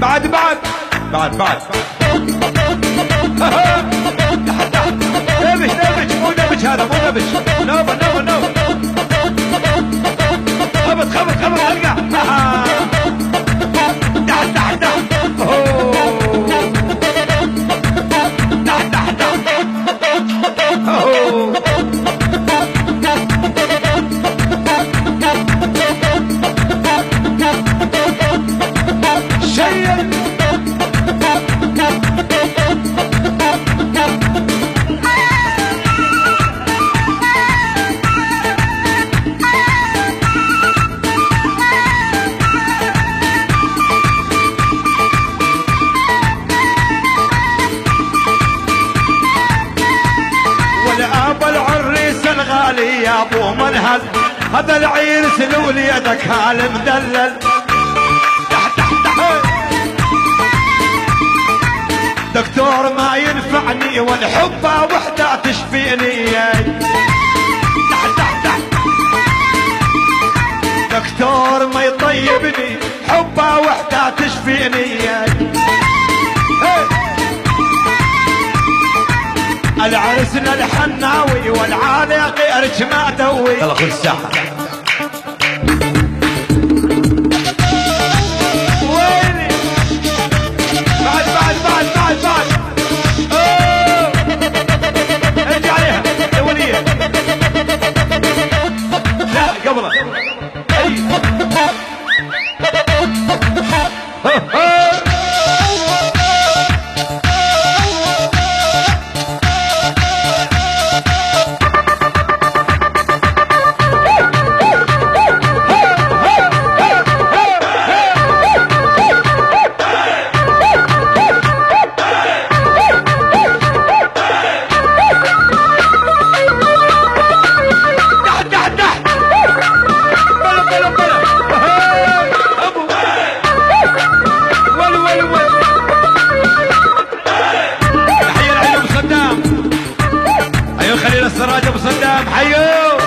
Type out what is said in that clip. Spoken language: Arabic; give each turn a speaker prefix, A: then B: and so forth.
A: بعد بعد بعد بعد نبش نبش مو نبش هذا مو نبش نوبة نوبة نوبة خبط خبط خبط القى تحت تحت تحت تحت تحت شيل الغالي يا ابو منهل هذا العير سلول يدك هالمدلل تحت تحت تحت دكتور ما ينفعني والحبة وحدة تشفيني تحت تحت تحت دكتور ما يطيبني حبة وحدة تشفيني العرسنا الحناوي والعالق ارج ما دوي يلا خذ الساحه ويلي بعد بعد بعد بعد بعد ارجع عليها يا وليه لا قبله السراج ابو صدام حيو